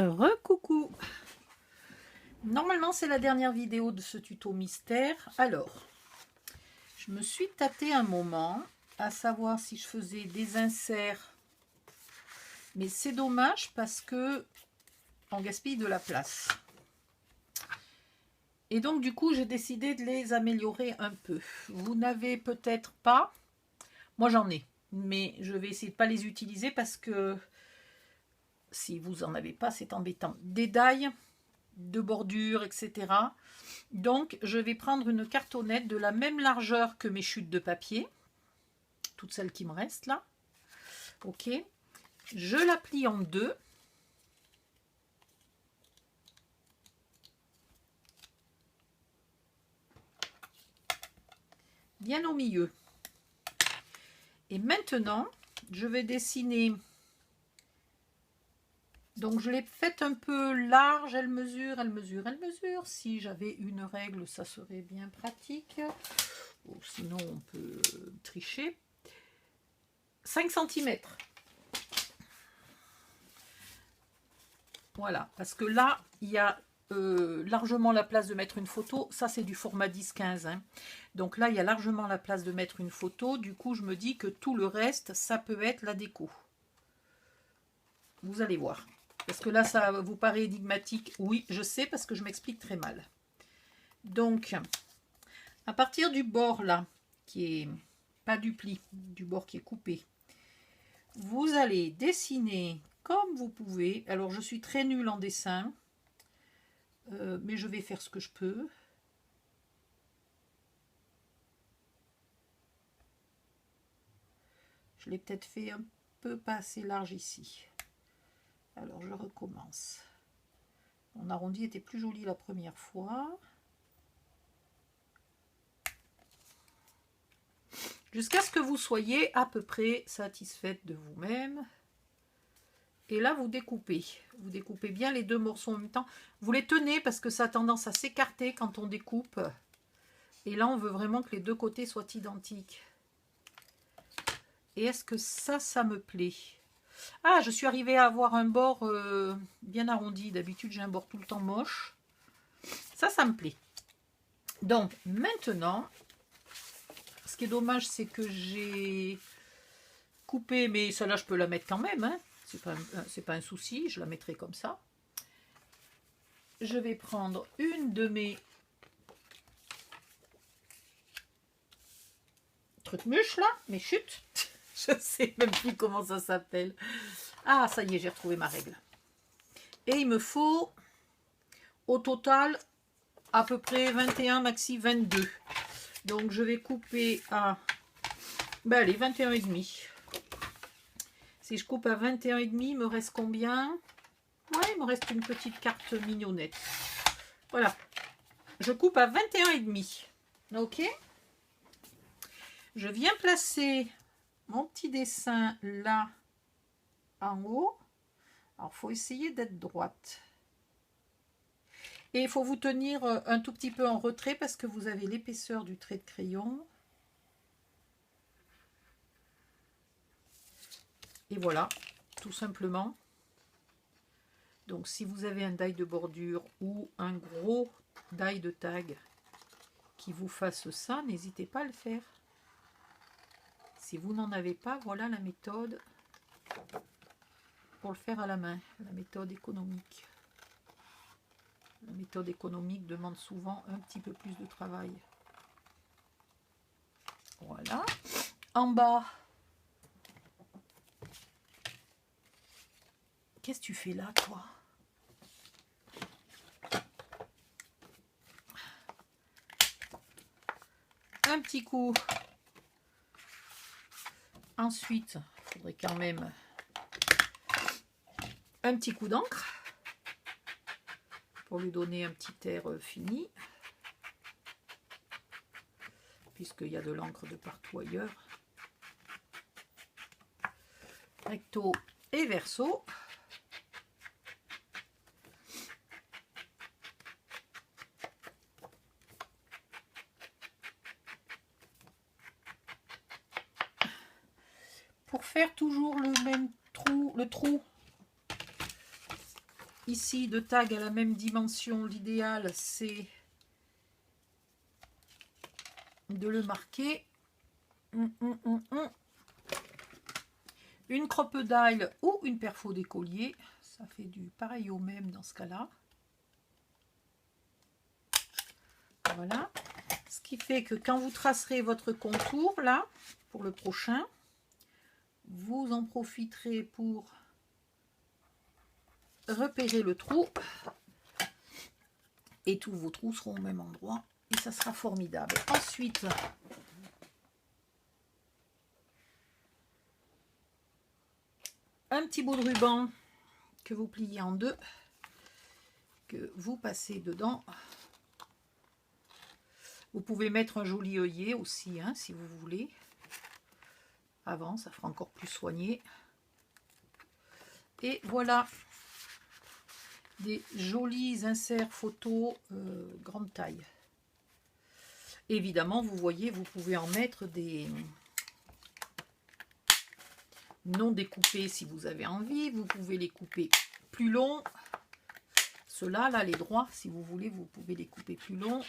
Recoucou. Normalement c'est la dernière vidéo de ce tuto mystère. Alors, je me suis tâtée un moment à savoir si je faisais des inserts. Mais c'est dommage parce que on gaspille de la place. Et donc du coup j'ai décidé de les améliorer un peu. Vous n'avez peut-être pas, moi j'en ai, mais je vais essayer de ne pas les utiliser parce que si vous n'en avez pas c'est embêtant. Des dailles de bordure, etc. Donc je vais prendre une cartonnette de la même largeur que mes chutes de papier, toutes celles qui me restent là. Ok, je la plie en deux. Bien au milieu. Et maintenant, je vais dessiner. Donc je l'ai faite un peu large, elle mesure, elle mesure, elle mesure. Si j'avais une règle, ça serait bien pratique. Ou sinon, on peut tricher. 5 cm. Voilà, parce que là, il y a largement la place de mettre une photo. Ça, c'est du format 10-15. Hein. Donc là, il y a largement la place de mettre une photo. Du coup, je me dis que tout le reste, ça peut être la déco. Vous allez voir. Parce que là, ça vous paraît énigmatique. Oui, je sais, parce que je m'explique très mal. Donc, à partir du bord là, qui est pas du pli, du bord qui est coupé, vous allez dessiner comme vous pouvez. Alors, je suis très nulle en dessin, mais je vais faire ce que je peux. Je l'ai peut-être fait un peu pas assez large ici. Alors, je recommence. Mon arrondi était plus joli la première fois. Jusqu'à ce que vous soyez à peu près satisfaite de vous-même. Et là, vous découpez. Vous découpez bien les deux morceaux en même temps. Vous les tenez parce que ça a tendance à s'écarter quand on découpe. Et là, on veut vraiment que les deux côtés soient identiques. Et est-ce que ça me plaît? Ah, je suis arrivée à avoir un bord bien arrondi. D'habitude, j'ai un bord tout le temps moche. Ça me plaît. Donc, maintenant, ce qui est dommage, c'est que j'ai coupé, mais celle-là, je peux la mettre quand même. Hein. C'est pas un souci, je la mettrai comme ça. Je vais prendre une de mes trucs-mûches là, mes chutes. Je sais même plus comment ça s'appelle. Ah, ça y est, j'ai retrouvé ma règle. Et il me faut au total à peu près 21, maxi 22. Donc je vais couper à allez, 21,5. Si je coupe à 21,5, il me reste combien? Ouais, il me reste une petite carte mignonnette. Voilà. Je coupe à 21,5. Ok. Je viens placer mon petit dessin là en haut. Alors, il faut essayer d'être droite. Et il faut vous tenir un tout petit peu en retrait parce que vous avez l'épaisseur du trait de crayon. Et voilà, tout simplement. Donc, si vous avez un die de bordure ou un gros die de tag qui vous fasse ça, n'hésitez pas à le faire. Si vous n'en avez pas, voilà la méthode pour le faire à la main, la méthode économique. La méthode économique demande souvent un petit peu plus de travail. Voilà. En bas, qu'est-ce que tu fais là, toi? Un petit coup. Ensuite, il faudrait quand même un petit coup d'encre pour lui donner un petit air fini, puisqu'il y a de l'encre de partout ailleurs. Recto et verso. Pour faire toujours le même trou, ici de tag à la même dimension, l'idéal c'est de le marquer. Une crocodile ou une perfo d'écolier, ça fait du pareil au même dans ce cas-là. Voilà. Ce qui fait que quand vous tracerez votre contour, là, pour le prochain, vous en profiterez pour repérer le trou. Et tous vos trous seront au même endroit. Et ça sera formidable. Ensuite, un petit bout de ruban que vous pliez en deux, que vous passez dedans. Vous pouvez mettre un joli œillet aussi, hein, si vous voulez. Avant, ça fera encore plus soigné. Et voilà, des jolis inserts photos grande taille. Évidemment, vous voyez, vous pouvez en mettre des non découpés si vous avez envie. Vous pouvez les couper plus longs. Ceux-là, là, les droits, si vous voulez, vous pouvez les couper plus longs.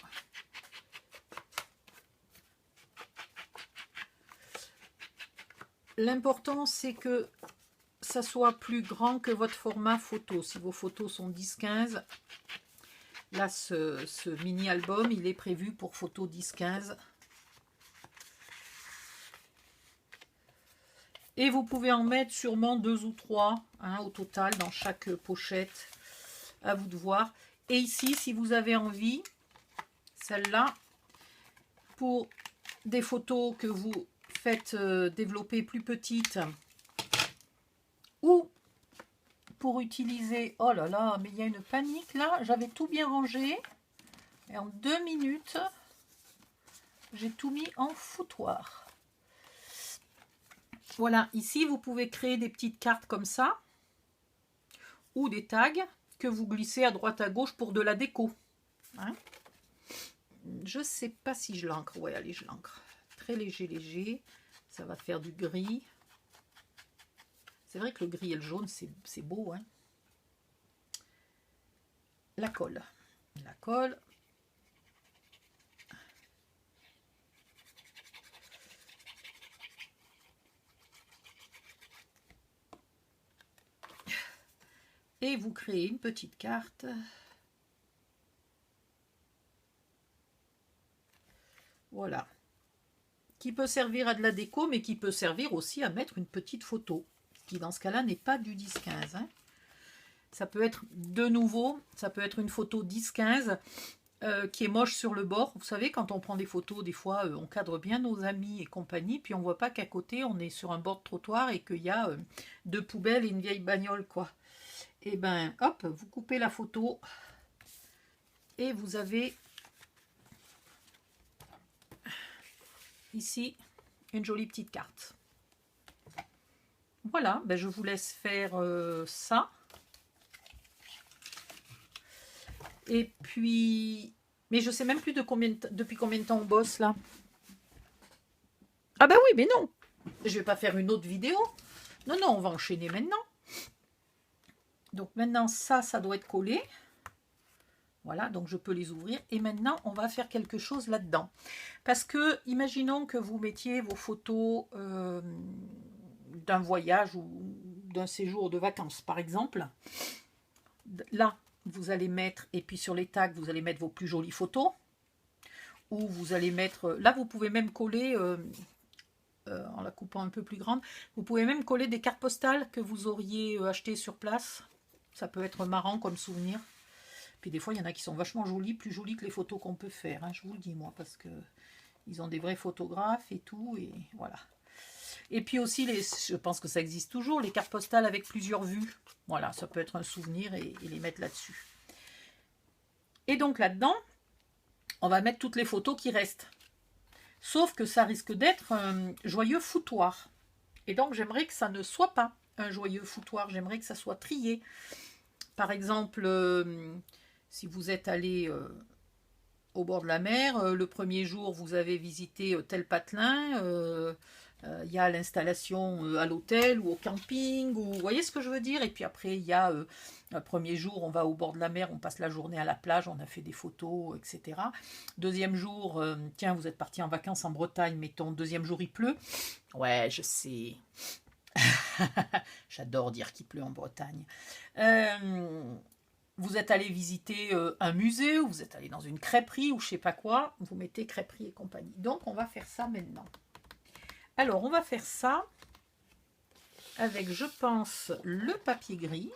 L'important, c'est que ça soit plus grand que votre format photo. Si vos photos sont 10-15, là, ce mini-album, il est prévu pour photo 10-15. Et vous pouvez en mettre sûrement 2 ou 3 hein, au total dans chaque pochette. À vous de voir. Et ici, si vous avez envie, celle-là, pour des photos que vous faites développer plus petites, ou pour utiliser... Oh là là, mais il y a une panique là. J'avais tout bien rangé. Et en 2 minutes, j'ai tout mis en foutoir. Voilà, ici, vous pouvez créer des petites cartes comme ça. Ou des tags que vous glissez à droite à gauche pour de la déco. Hein, je sais pas si je l'encre. Ouais, allez, je l'encre. Très léger, léger. Ça va faire du gris. C'est vrai que le gris et le jaune, c'est beau. Hein. La colle. La colle. Et vous créez une petite carte. Voilà. Qui peut servir à de la déco, mais qui peut servir aussi à mettre une petite photo. Qui dans ce cas-là n'est pas du 10-15. Hein. Ça peut être de nouveau, ça peut être une photo 10-15 qui est moche sur le bord. Vous savez, quand on prend des photos, des fois, on cadre bien nos amis et compagnie, puis on voit pas qu'à côté, on est sur un bord de trottoir et qu'il y a 2 poubelles et une vieille bagnole, quoi. Et ben, hop, vous coupez la photo et vous avez ici une jolie petite carte. Voilà, ben je vous laisse faire ça. Et puis, mais je sais même plus depuis combien de temps on bosse là. Ah ben oui, mais non, je vais pas faire une autre vidéo. Non, non, on va enchaîner maintenant. Donc maintenant, ça doit être collé. Voilà, donc je peux les ouvrir. Et maintenant, on va faire quelque chose là-dedans. Parce que, imaginons que vous mettiez vos photos d'un voyage ou d'un séjour de vacances, par exemple. Là, vous allez mettre, et puis sur les tags, vous allez mettre vos plus jolies photos. Ou vous allez mettre, là, vous pouvez même coller... en la coupant un peu plus grande, vous pouvez même coller des cartes postales que vous auriez achetées sur place. Ça peut être marrant comme souvenir. Puis des fois, il y en a qui sont vachement jolies, plus jolies que les photos qu'on peut faire. Hein, je vous le dis, moi, parce que ils ont des vrais photographes et tout. Et voilà. Et puis aussi, je pense que ça existe toujours, les cartes postales avec plusieurs vues. Voilà, ça peut être un souvenir et les mettre là-dessus. Et donc là-dedans, on va mettre toutes les photos qui restent. Sauf que ça risque d'être un joyeux foutoir. Et donc, j'aimerais que ça ne soit pas un joyeux foutoir. J'aimerais que ça soit trié. Par exemple, si vous êtes allé au bord de la mer, le premier jour, vous avez visité tel patelin, il y a l'installation à l'hôtel ou au camping, ou, vous voyez ce que je veux dire? Et puis après, il y a Le premier jour, on va au bord de la mer, on passe la journée à la plage, on a fait des photos, etc. Deuxième jour, tiens, vous êtes parti en vacances en Bretagne, mettons, deuxième jour, il pleut. Ouais, je sais. J'adore dire qu'il pleut en Bretagne. Vous êtes allé visiter un musée, ou vous êtes allé dans une crêperie, ou je sais pas quoi, vous mettez crêperie et compagnie. Donc, on va faire ça maintenant. Alors, on va faire ça avec, je pense, le papier gris.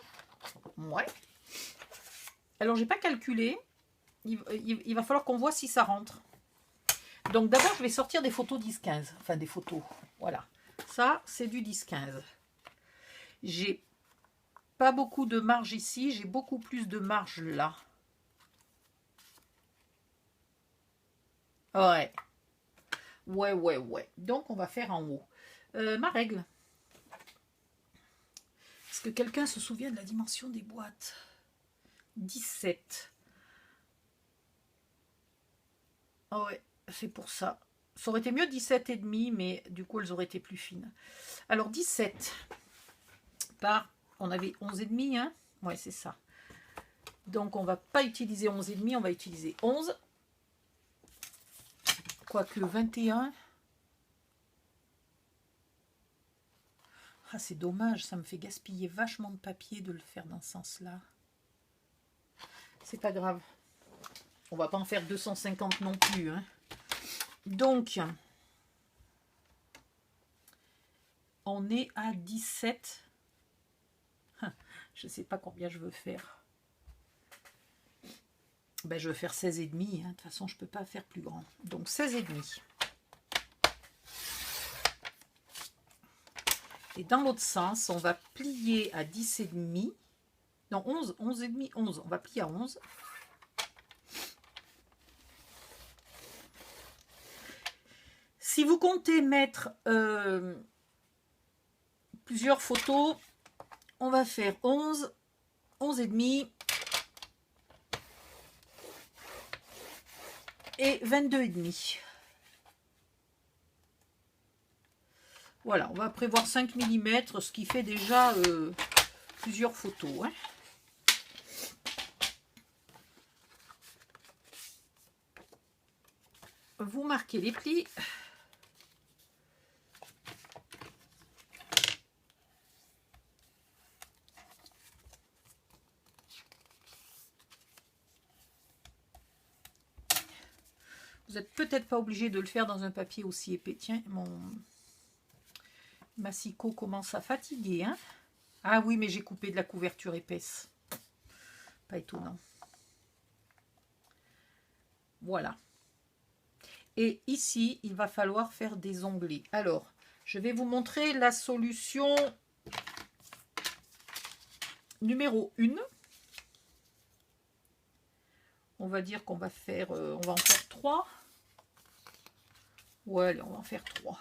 Ouais. Alors, j'ai pas calculé. Il va falloir qu'on voit si ça rentre. Donc, d'abord, je vais sortir des photos 10-15. Enfin, des photos. Voilà. Ça, c'est du 10-15. J'ai pas beaucoup de marge ici. J'ai beaucoup plus de marge là. Ouais. Ouais. Donc, on va faire en haut. Ma règle. Est-ce que quelqu'un se souvient de la dimension des boîtes? 17. Oh ouais, c'est pour ça. Ça aurait été mieux 17,5, mais du coup, elles auraient été plus fines. Alors, 17 par... On avait 11,5, hein? Ouais, c'est ça. Donc, on va pas utiliser 11,5, on va utiliser 11. Quoique 21... Ah, c'est dommage, ça me fait gaspiller vachement de papier de le faire dans ce sens-là. C'est pas grave. On va pas en faire 250 non plus, hein. Donc, on est à 17. Je sais pas combien je veux faire. Ben, je veux faire 16,5. Hein. De toute façon, je peux pas faire plus grand. Donc, 16,5. Et dans l'autre sens, on va plier à 10,5. Non, 11, 11,5, 11. On va plier à 11. Si vous comptez mettre plusieurs photos, on va faire 11, 11,5 et 22,5. Voilà, on va prévoir 5 mm, ce qui fait déjà plusieurs photos. Hein. Vous marquez les plis. Vous n'êtes peut-être pas obligé de le faire dans un papier aussi épais. Tiens, mon massicot commence à fatiguer. Hein. Ah oui, mais j'ai coupé de la couverture épaisse. Pas étonnant. Voilà. Et ici, il va falloir faire des onglets. Alors, je vais vous montrer la solution numéro 1. On va dire qu'on va faire, on va en faire 3. Ouais, allez, on va en faire 3.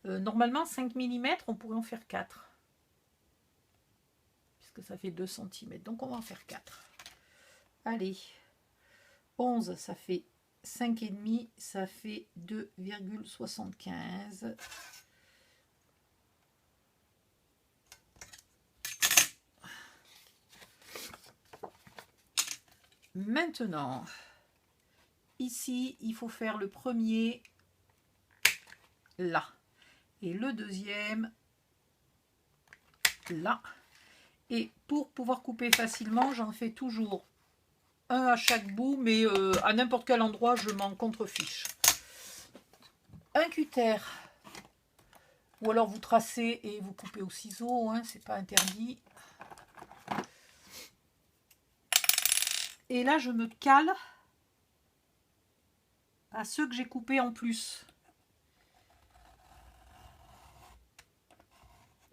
Normalement, 5 mm, on pourrait en faire 4. Puisque ça fait 2 cm. Donc, on va en faire 4. Allez. 11, ça fait 5,5, ça fait 2,75. Maintenant, ici, il faut faire le premier là. Et le deuxième là. Et pour pouvoir couper facilement, j'en fais toujours un à chaque bout, mais à n'importe quel endroit, je m'en contrefiche. Un cutter. Ou alors vous tracez et vous coupez au ciseau, hein, c'est pas interdit. Et là, je me cale à ceux que j'ai coupés en plus.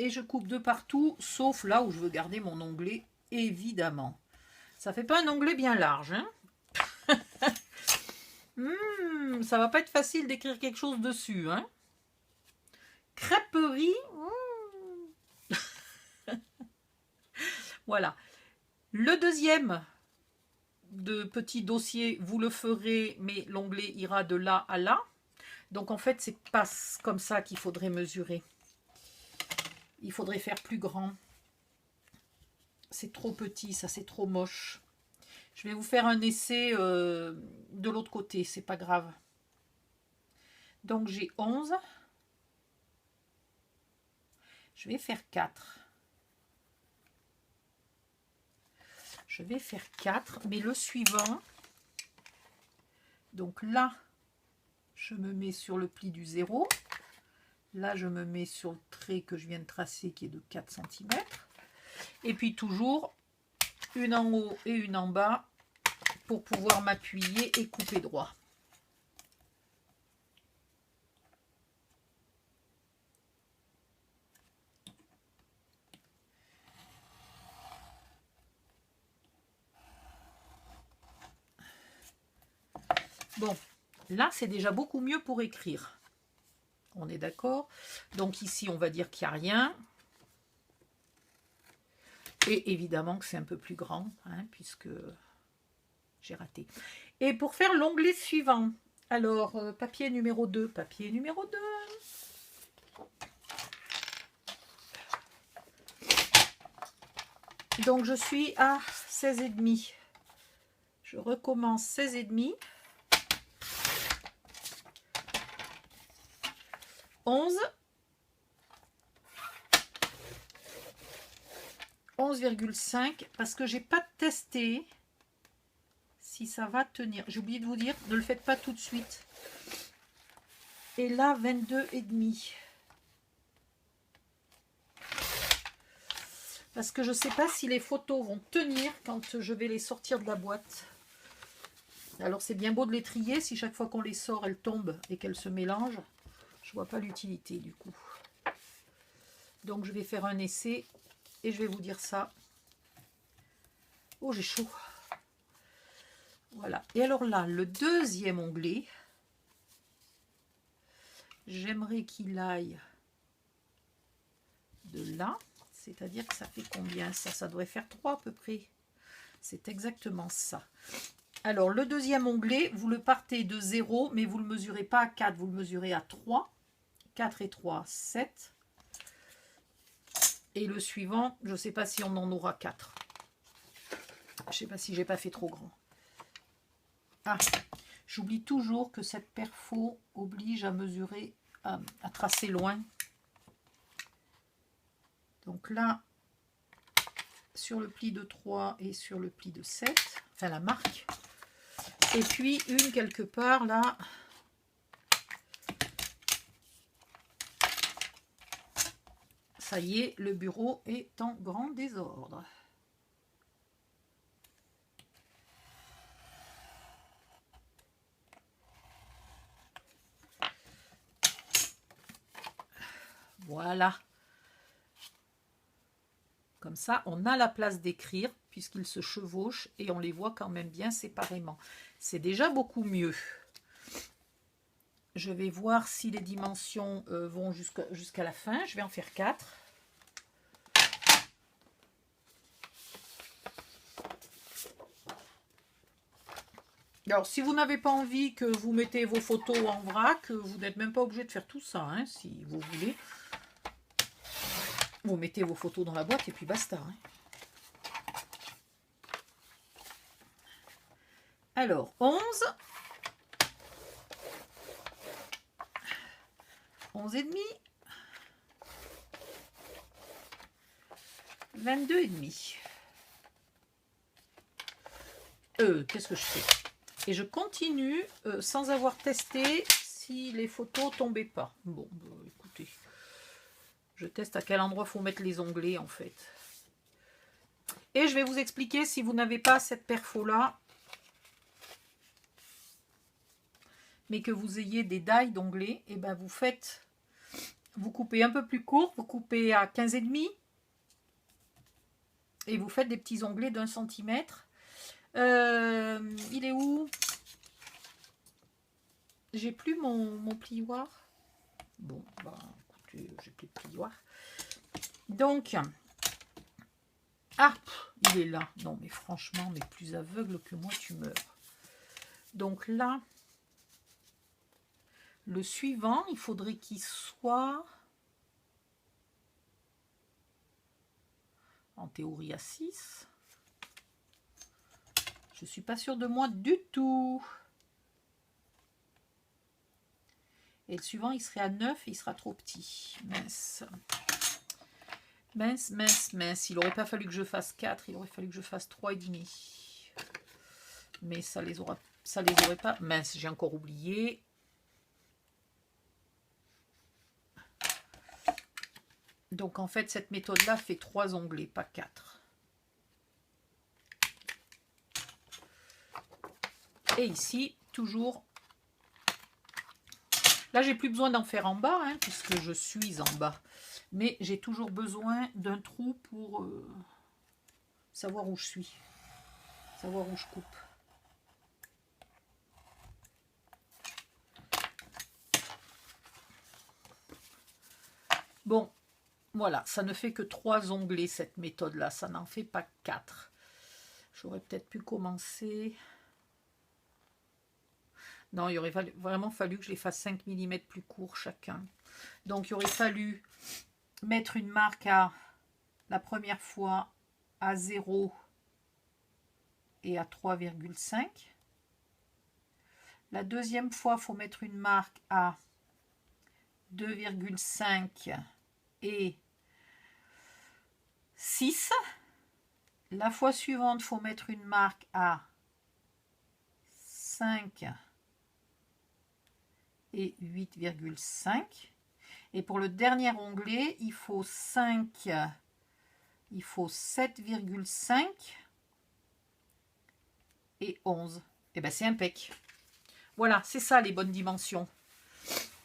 Et je coupe de partout, sauf là où je veux garder mon onglet, évidemment. Ça fait pas un onglet bien large, hein. Ça va pas être facile d'écrire quelque chose dessus, hein. Crêperie. Voilà. Le deuxième de petit dossier, vous le ferez, mais l'onglet ira de là à là. Donc en fait, c'est pas comme ça qu'il faudrait mesurer. Il faudrait faire plus grand. c'est trop petit, ça c'est trop moche. Je vais vous faire un essai de l'autre côté, c'est pas grave. Donc j'ai 11. Je vais faire 4. Je vais faire 4, mais le suivant, donc là, je me mets sur le pli du 0. Là, je me mets sur le trait que je viens de tracer qui est de 4 cm. Et puis toujours une en haut et une en bas pour pouvoir m'appuyer et couper droit. Bon, là, c'est déjà beaucoup mieux pour écrire. On est d'accord? Donc ici, on va dire qu'il n'y a rien. Et évidemment que c'est un peu plus grand, hein, puisque j'ai raté. Et pour faire l'onglet suivant, alors, papier numéro 2, papier numéro 2. Donc, je suis à 16,5. Je recommence 16,5. 11. 11,5 parce que j'ai pas testé si ça va tenir. J'ai oublié de vous dire, ne le faites pas tout de suite. Et là, 22,5. Parce que je ne sais pas si les photos vont tenir quand je vais les sortir de la boîte. Alors c'est bien beau de les trier, si chaque fois qu'on les sort, elles tombent et qu'elles se mélangent. Je ne vois pas l'utilité du coup. Donc je vais faire un essai et je vais vous dire ça. Oh, j'ai chaud. Voilà. Et alors là, le deuxième onglet, j'aimerais qu'il aille de là. C'est-à-dire que ça fait combien ça? Ça devrait faire 3 à peu près. C'est exactement ça. Alors, le deuxième onglet, vous le partez de 0, mais vous ne le mesurez pas à 4, vous le mesurez à 3. 4 et 3, 7. Et le suivant, je ne sais pas si on en aura 4. Je ne sais pas si j'ai pas fait trop grand. Ah, j'oublie toujours que cette perfo oblige à mesurer, à tracer loin. Donc là, sur le pli de 3 et sur le pli de 7, enfin la marque. Et puis une quelque part là. Ça y est, le bureau est en grand désordre. Voilà. Comme ça, on a la place d'écrire puisqu'ils se chevauchent et on les voit quand même bien séparément. C'est déjà beaucoup mieux. Je vais voir si les dimensions vont jusqu'à la fin. Je vais en faire 4. Alors, si vous n'avez pas envie que vous mettez vos photos en vrac, vous n'êtes même pas obligé de faire tout ça, hein, si vous voulez. Vous mettez vos photos dans la boîte et puis basta. Hein. Alors, 11. 11,5. 22,5. Qu'est-ce que je fais? Et je continue sans avoir testé si les photos tombaient pas. Bon, bah, écoutez. Je teste à quel endroit il faut mettre les onglets en fait. Et je vais vous expliquer si vous n'avez pas cette perfo-là, mais que vous ayez des dailles d'onglets, et ben vous coupez un peu plus court, vous coupez à 15,5 et vous faites des petits onglets d'1 centimètre. Il est où? J'ai plus mon plioir. Bon, bah écoutez, j'ai plus de plioir. Donc, ah, il est là. Non, mais franchement, mais plus aveugle que moi, tu meurs. Donc là, le suivant, il faudrait qu'il soit... en théorie à 6. Je suis pas sûre de moi du tout. Et le suivant, il serait à 9 et il sera trop petit. Mince. Mince, mince, mince. Il n'aurait pas fallu que je fasse 4, il aurait fallu que je fasse 3,5. Mais ça les aurait pas. Mince, j'ai encore oublié. Donc en fait, cette méthode-là fait 3 onglets, pas 4. Et ici, toujours. Là, j'ai plus besoin d'en faire en bas, hein, puisque je suis en bas. Mais j'ai toujours besoin d'un trou pour savoir où je suis. Savoir où je coupe. Bon, voilà, ça ne fait que 3 onglets, cette méthode-là. Ça n'en fait pas 4. J'aurais peut-être pu commencer... Non, il aurait vraiment fallu que je les fasse 5 mm plus courts chacun. Donc, il aurait fallu mettre une marque à la première fois à 0 et à 3,5. La deuxième fois, il faut mettre une marque à 2,5 et 6. La fois suivante, il faut mettre une marque à 5 et 8,5. Et pour le dernier onglet, il faut 7,5 et 11. Et bien c'est impec. Voilà, c'est ça les bonnes dimensions.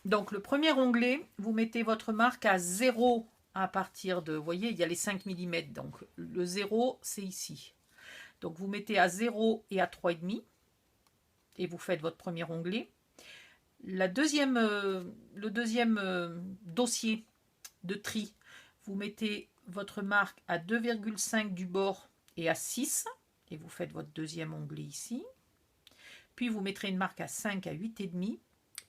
Donc le premier onglet, vous mettez votre marque à 0 à partir de, vous voyez, il y a les 5 mm. Donc le 0, c'est ici. Donc vous mettez à 0 et à 3,5 et vous faites votre premier onglet. Le deuxième dossier de tri, vous mettez votre marque à 2,5 du bord et à 6 et vous faites votre deuxième onglet ici. Puis vous mettrez une marque à 5 à 8,5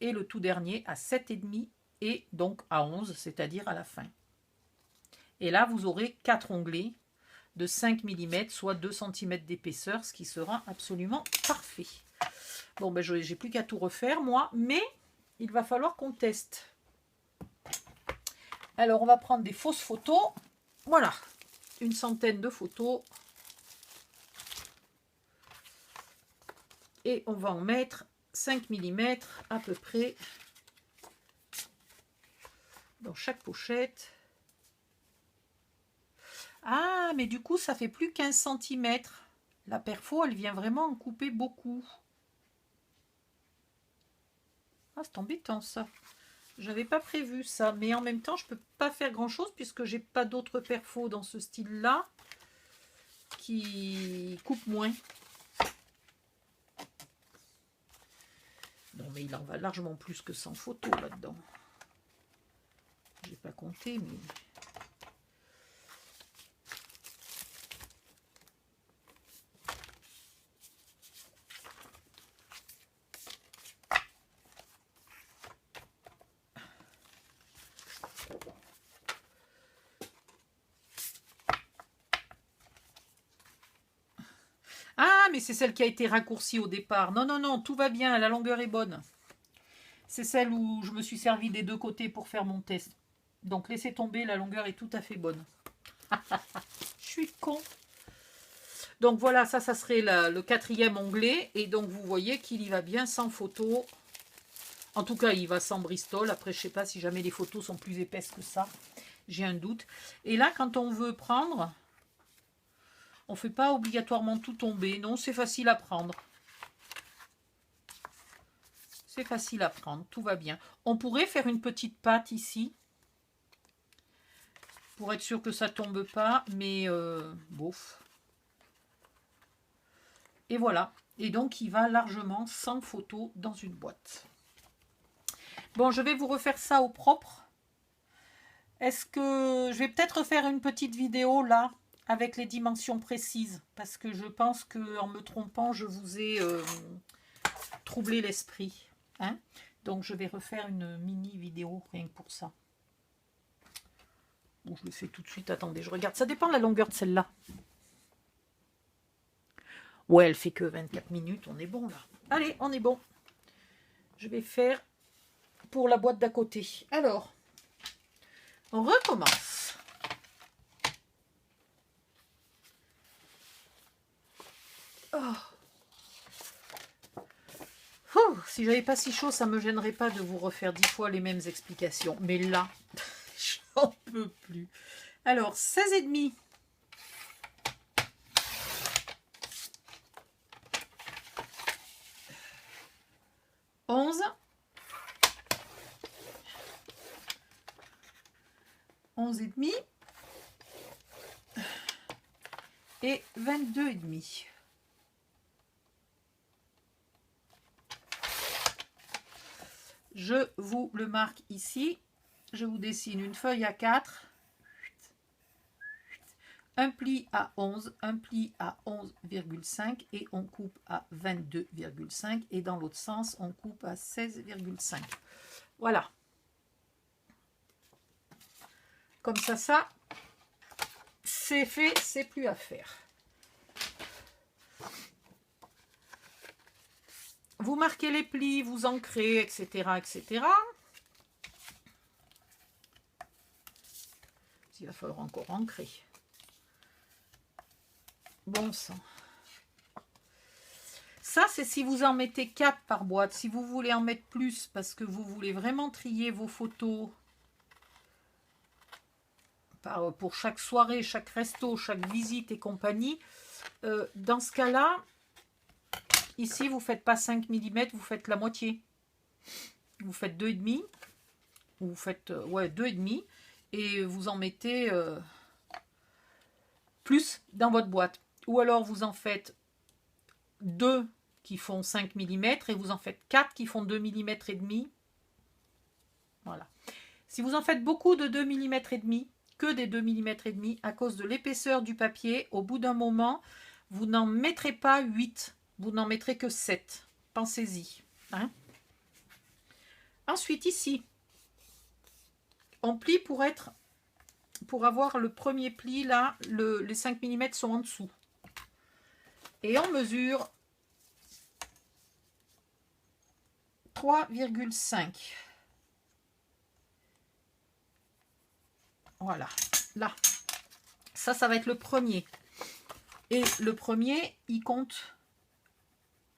et le tout dernier à 7,5 et donc à 11, c'est-à-dire à la fin. Et là, vous aurez 4 onglets de 5 mm, soit 2 cm d'épaisseur, ce qui sera absolument parfait. Bon, ben, j'ai plus qu'à tout refaire, moi, mais il va falloir qu'on teste. Alors, on va prendre des fausses photos. Voilà, une centaine de photos. Et on va en mettre 5 mm à peu près dans chaque pochette. Ah, mais du coup, ça fait plus 15 cm. La perfo, elle vient vraiment en couper beaucoup. Ah, c'est embêtant ça. J'avais pas prévu ça, mais en même temps, je peux pas faire grand chose puisque j'ai pas d'autres perfos dans ce style-là qui coupent moins. Non, mais il en va largement plus que 100 photos là-dedans. J'ai pas compté, mais... Ah, mais c'est celle qui a été raccourcie au départ. Non, non, non, tout va bien, la longueur est bonne. C'est celle où je me suis servi des deux côtés pour faire mon test. Donc laissez tomber, la longueur est tout à fait bonne. Je suis con. Donc voilà, ça serait le 4e onglet. Et donc vous voyez qu'il y va bien sans photo. En tout cas, il va sans Bristol. Après, je ne sais pas si jamais les photos sont plus épaisses que ça. J'ai un doute. Et là, quand on veut prendre... On ne fait pas obligatoirement tout tomber. Non, c'est facile à prendre. C'est facile à prendre. Tout va bien. On pourrait faire une petite patte ici. Pour être sûr que ça ne tombe pas. Mais bof. Et voilà. Et donc, il va largement sans photo dans une boîte. Bon, je vais vous refaire ça au propre. Est-ce que... Je vais peut-être faire une petite vidéo là. Avec les dimensions précises, parce que je pense qu'en me trompant, je vous ai troublé l'esprit. Hein? Donc, je vais refaire une mini vidéo rien que pour ça. Ou je le fais tout de suite. Attendez, je regarde. Ça dépend de la longueur de celle-là. Ouais, elle fait que 24 minutes. On est bon là. Allez, on est bon. Je vais faire pour la boîte d'à côté. Alors, on recommence. Oh. Si j'avais pas si chaud, ça me gênerait pas de vous refaire 10 fois les mêmes explications. Mais là, j'en peux plus. Alors, 16,5. 11. 11,5. Et 22,5. Je vous le marque ici. Je vous dessine une feuille à 4. Un pli à 11, un pli à 11,5 et on coupe à 22,5 et dans l'autre sens, on coupe à 16,5. Voilà. Comme ça, c'est fait, c'est plus à faire. Vous marquez les plis, vous ancrez, etc., etc. Il va falloir encore ancrer. Bon sang. Ça, c'est si vous en mettez 4 par boîte. Si vous voulez en mettre plus parce que vous voulez vraiment trier vos photos pour chaque soirée, chaque resto, chaque visite et compagnie, dans ce cas-là, ici, vous ne faites pas 5 mm, vous faites la moitié. Vous faites 2,5. Vous faites 2,5 et vous en mettez plus dans votre boîte. Ou alors vous en faites 2 qui font 5 mm et vous en faites 4 qui font 2 mm et demi. Voilà. Si vous en faites beaucoup de 2 mm et demi, que des 2 mm et demi, à cause de l'épaisseur du papier, au bout d'un moment, vous n'en mettrez pas 8, vous n'en mettrez que 7. Pensez-y. Hein? Ensuite, ici, on plie pour avoir le premier pli, là, les 5 mm sont en dessous. Et on mesure 3,5. Voilà, là. Ça va être le premier. Et le premier, il compte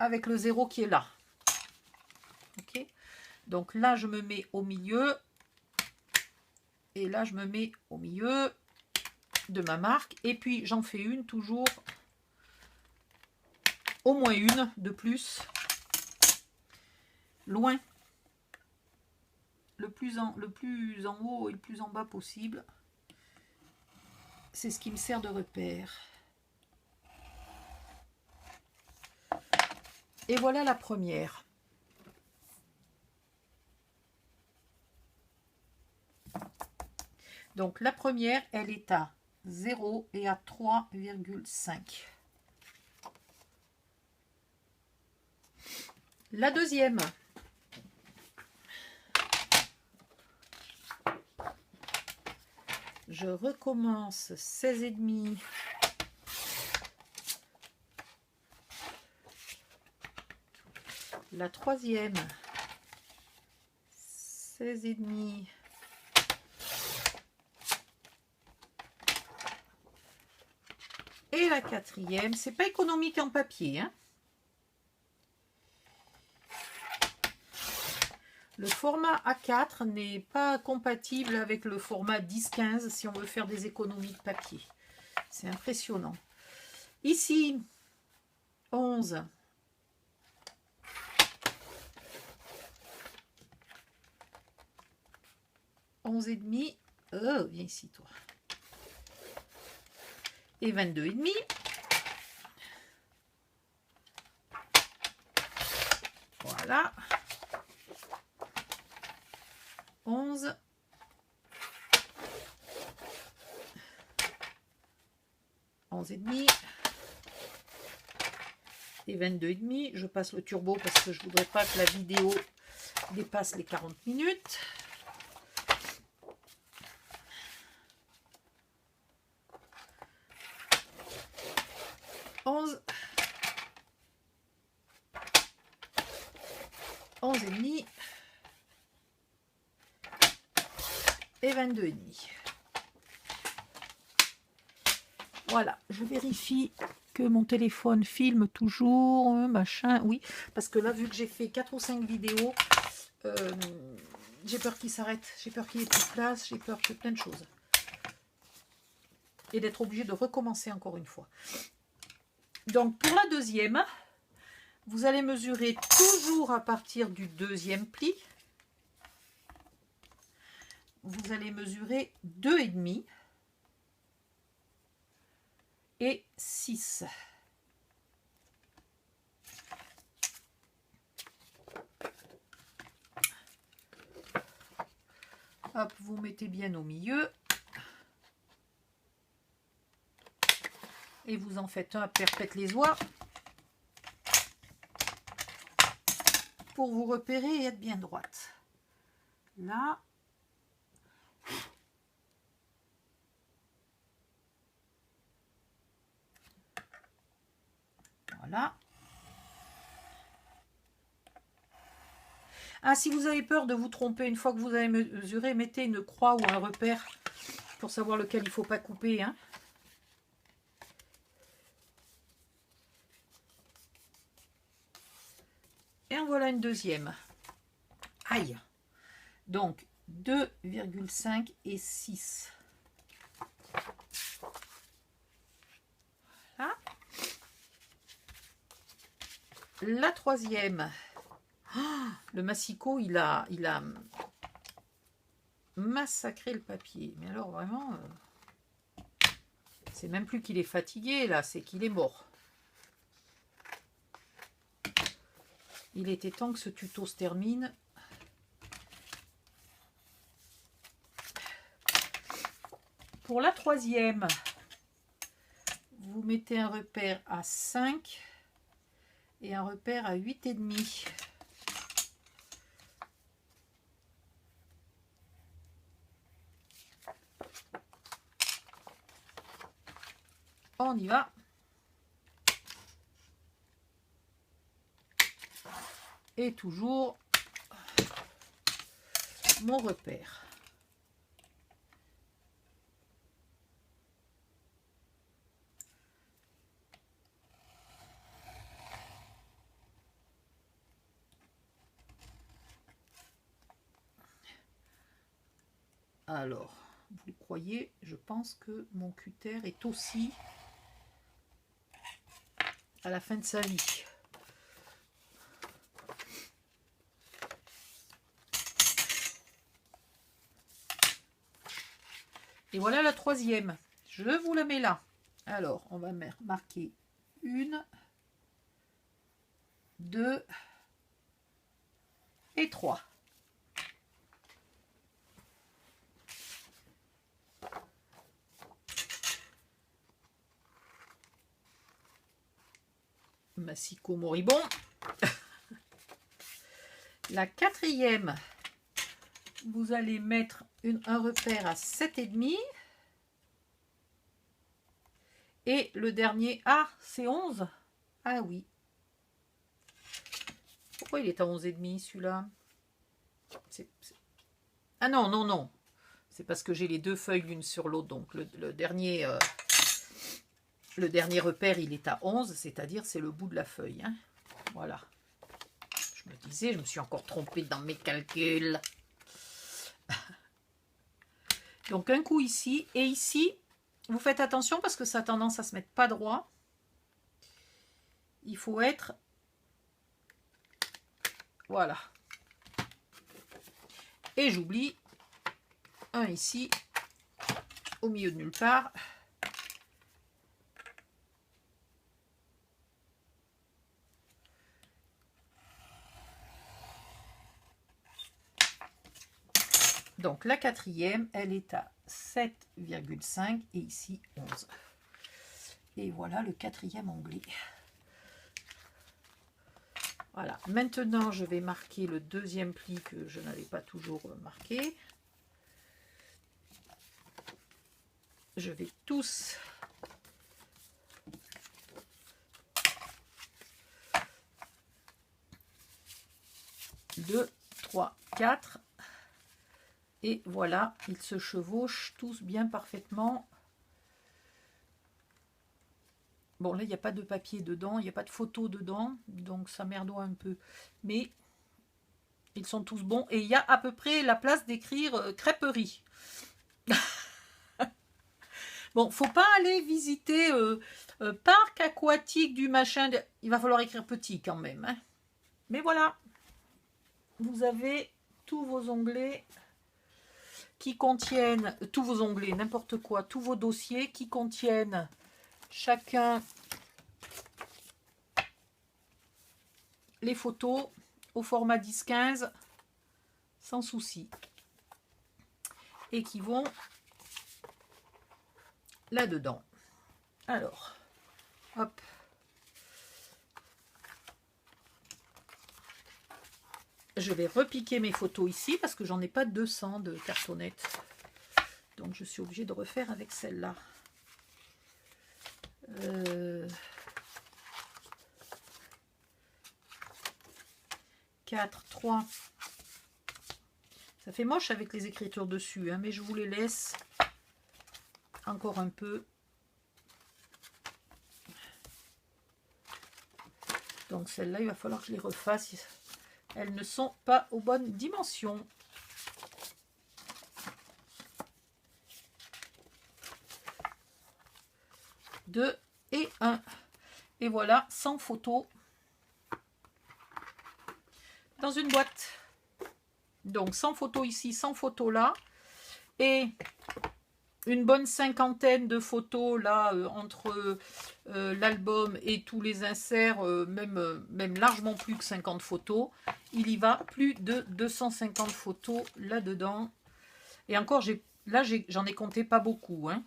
avec le 0 qui est là. Ok. Donc là, je me mets au milieu. Et là, je me mets au milieu de ma marque. Et puis, j'en fais une toujours. Au moins une de plus. Loin. Le plus en haut et le plus en bas possible. C'est ce qui me sert de repère. Et voilà la première. Donc la première, elle est à 0 et à 3,5. La deuxième. Je recommence 16,5. La troisième, 16,5. Et la quatrième, c'est pas économique en papier, hein. Le format A4 n'est pas compatible avec le format 10-15 si on veut faire des économies de papier. C'est impressionnant. Ici, 11. Et demi. Oh, viens ici, toi. Et 22,5. Voilà. 11. Et demi. Et 22,5. Je passe le turbo parce que je ne voudrais pas que la vidéo dépasse les 40 minutes. 11,5 et 22,5. Voilà, je vérifie que mon téléphone filme toujours, machin, oui, parce que là, vu que j'ai fait 4 ou 5 vidéos, j'ai peur qu'il s'arrête, j'ai peur qu'il n'y ait plus de place, j'ai peur de plein de choses. Et d'être obligé de recommencer encore une fois. Donc, pour la deuxième, vous allez mesurer toujours à partir du deuxième pli. Vous allez mesurer 2,5 et 6. Hop, vous mettez bien au milieu. Et vous en faites un à perpète les oies. Pour vous repérer et être bien droite. Là. Voilà. Ah, si vous avez peur de vous tromper, une fois que vous avez mesuré, mettez une croix ou un repère pour savoir lequel il ne faut pas couper. Hein. Et en voilà une deuxième. Aïe. Donc, 2,5 et 6. Voilà. La troisième. Oh, le massicot, il a massacré le papier. Mais alors, vraiment, c'est même plus qu'il est fatigué, là, c'est qu'il est mort. Il était temps que ce tuto se termine. Pour la troisième, vous mettez un repère à 5 et un repère à 8,5. On y va. Et toujours mon repère. Alors, vous le croyez, je pense que mon cutter est aussi à la fin de sa vie. Et voilà la troisième. Je vous la mets là. Alors, on va marquer 1, 2 et 3. Massicot moribond. La quatrième, vous allez mettre un repère à 7,5. Et le dernier, ah, c'est 11. Ah oui. Pourquoi il est à 11,5 celui-là? Ah non, non, non. C'est parce que j'ai les deux feuilles l'une sur l'autre. Donc le dernier repère, il est à 11, c'est-à-dire c'est le bout de la feuille. Hein. Voilà. Je me disais, je me suis encore trompée dans mes calculs. Donc un coup ici, et ici, vous faites attention parce que ça a tendance à se mettre pas droit. Il faut être... Voilà. Et j'oublie un ici, au milieu de nulle part. Donc la quatrième, elle est à 7,5 et ici 11. Et voilà le quatrième onglet. Voilà, maintenant je vais marquer le deuxième pli que je n'avais pas toujours marqué. Je vais tous 2, 3, 4. Et voilà, ils se chevauchent tous bien parfaitement. Bon, là, il n'y a pas de papier dedans, il n'y a pas de photo dedans, donc ça merdoie un peu. Mais ils sont tous bons. Et il y a à peu près la place d'écrire crêperie. Bon, faut pas aller visiter parc aquatique du machin. Il va falloir écrire petit quand même. Hein. Mais voilà, vous avez tous vos onglets qui contiennent, tous vos onglets, n'importe quoi, tous vos dossiers qui contiennent chacun les photos au format 10-15 sans souci. Et qui vont là-dedans. Alors, hop. Je vais repiquer mes photos ici parce que j'en ai pas 200 de cartonnettes. Donc je suis obligée de refaire avec celle-là. 4, 3. Ça fait moche avec les écritures dessus, hein, mais je vous les laisse encore un peu. Donc celles-là, il va falloir que je les refasse. Elles ne sont pas aux bonnes dimensions. Deux et un. Et voilà, 100 photos dans une boîte. Donc 100 photos ici, 100 photos là. Et une bonne cinquantaine de photos là entre l'album et tous les inserts, même largement plus que 50 photos. Il y va plus de 250 photos là-dedans. Et encore, là j'en ai compté pas beaucoup, hein,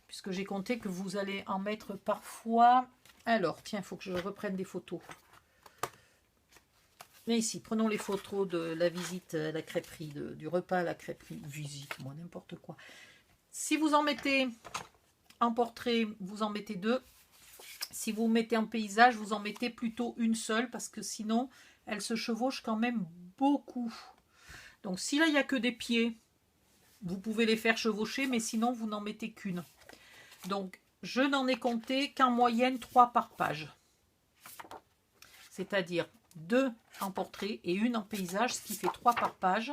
puisque j'ai compté que vous allez en mettre parfois. Alors, tiens, il faut que je reprenne des photos. Mais ici, prenons les photos de la visite à la crêperie, du repas à la crêperie. Visite, moi, n'importe quoi. Si vous en mettez en portrait, vous en mettez 2. Si vous mettez en paysage, vous en mettez plutôt une seule, parce que sinon, elle se chevauche quand même beaucoup. Donc, si là, il n'y a que des pieds, vous pouvez les faire chevaucher, mais sinon, vous n'en mettez qu'une. Donc, je n'en ai compté qu'en moyenne 3 par page. C'est-à-dire 2 en portrait et 1 en paysage, ce qui fait 3 par page.